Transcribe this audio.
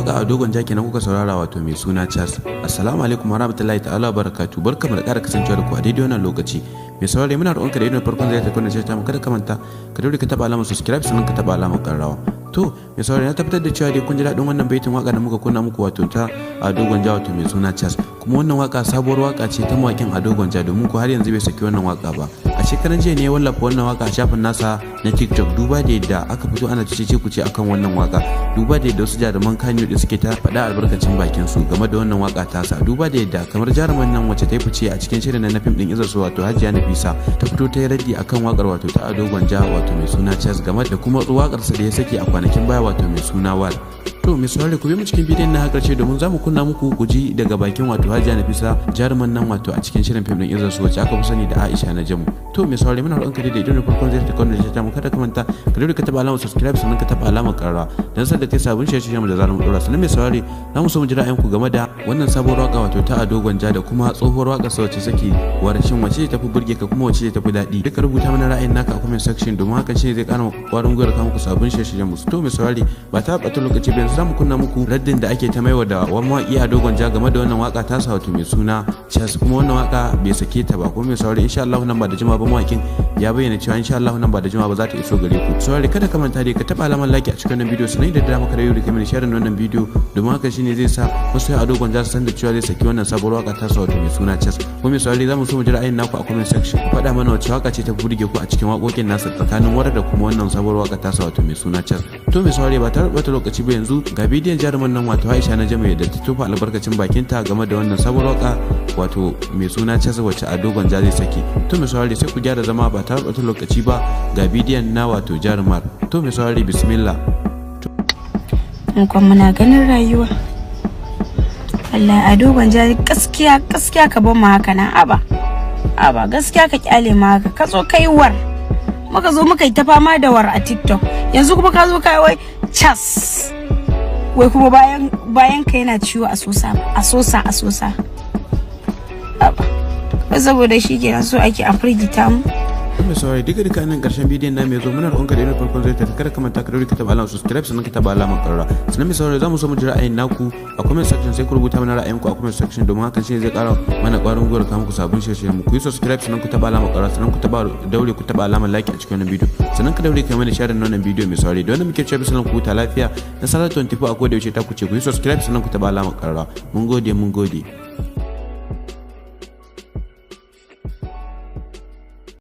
waka a dogon jaki na kuka saurara wato mai suna Chas. Assalamu alaikum warahmatullahi ta'ala barakatuh. Barkamu da ƙara kasancewa da ku a daidai wannan lokaci. Mai saurare muna roƙonka da idan farkon zai ta kunna sai ta mu kada ka manta ka daure ka taba alamar subscribe sannan ka taba alamar ƙararrawa. To mai saurare na tabbatar da cewa dai kun ji daɗin wannan baitin waka da muka kunna muku wato ta a dogon ja wato mai suna Chas. Kuma wannan waka sabuwar waka ce ta mawakin a dogon ja domin ko har yanzu bai saki wannan waka ba. A shekaran jiya ne ya wallafa wannan waka a shafin nasa na TikTok duba da yadda aka fito ana cece kuce akan wannan waka. Duba da yadda wasu jaruman Kano da suke ta faɗa albarkacin bakin su game da wannan waka tasa. Duba da yadda kamar jaruman nan wacce ta yi fice a cikin shirin na fim din Izarsu wato Hajiya Nafisa ta fito ta yi raddi akan wakar wato ta Ado Gwanja wato mai suna Chas game da kuma wakar sa da ya saki a kwanakin baya wato mai suna Wal. To mai saurare ku bi mu cikin bidiyon na karshe domin zamu kunna muku guji daga bakin wato Hajiya Nafisa jaruman nan wato a cikin shirin fim din Izarsu wacce aka fi sani da Aisha Najamu. To mai saurare muna roƙon ka da idan farkon zai ta kauna da mu kada ka manta ka daure ka taba alamar subscribe sannan ka taba alamar ƙararrawa dan sai da kai sabon shirye mu da zamu dora. Sannan mai saurare za mu so mu ji ra'ayinku game da wannan sabuwar waka wato ta Ado Gwanja da kuma tsohuwar waka sa wacce sake warashin wacce ta fi burge ka kuma wacce ta fi daɗi. Duka rubuta mana ra'ayin naka a comment section domin haka shi zai ƙara ƙwarin gwiwar ka muku sabon shirye mu. To mai saurare ba ta ɓata lokaci ba yanzu zamu kunna muku raddin da ake ta maiwa da wani mawaƙi Ado Gwanja game da wannan waka ta sa wato mai suna Chas. Kuma wannan waka bai sake ta ba kuma mai saurare insha Allah nan ba da jima ba mawaƙin ya bayyana cewa insha Allah nan ba da jima ba za ta iso gare ku. Saurare kada ka manta dai ka taba alamar like a cikin wannan bidiyo sannan da dama ka rayu da kamar share wannan bidiyo domin haka shine zai sa wasu Ado Gwanja su san da cewa zai saki wannan sabuwar waka ta sa wato mai suna Chas. Kuma mai saurare zamu so mu ji ra'ayin naku a comment section. Faɗa mana wacce waka ce ta burge ku a cikin waƙoƙin nasa tsakanin Wara da kuma wannan sabuwar waka ta sa wato mai suna Chas. To mai saurare ba ta bata lokaci ba yanzu ga bidiyon jaruman nan wato Aisha Najamu da ta tofa albarkacin bakinta game da wannan sabuwar waka wato mai suna Chas wacce Ado Gwanja zai saki. To mai saurare sai ku gyara zama ba ta bata lokaci ba ga bidiyon na wato jarumar. To mai saurare bismillah. Kuma muna ganin rayuwa Allah Ado Gwanja gaskiya ka bar mu haka nan aba gaskiya ka kyale mu haka ka zo kai war muka zo muka yi ta fama da war a TikTok yanzu kuma ka zo kai wai Chas wai kuma bayan ka yana ciwo a sosa aba saboda shi kenan so ake a firgita mu. Mai saurari duka nan karshen bidiyon na mai zo muna roƙon ka da farkon zai ta kada ka manta ka daure ka taba alamar subscribe sannan ka taba alamar ƙararrawa. Sannan mai saurari zamu so mu ji ra'ayin naku a comment section sai ku rubuta mana ra'ayinku a comment section domin hakan shi zai ƙara mana ƙwarin gwiwar ka muku sabon shirye mu. Ku yi subscribe sannan ku taba alamar ƙararrawa sannan ku taba daure ku taba alamar like a cikin wannan bidiyo sannan ka daure ka mana share wannan bidiyo mai saurari da wannan muke cewa bisalan ku huta lafiya na Salat 24 a koda yaushe ta ku ce ku yi subscribe sannan ku taba alamar ƙararrawa. Mun gode.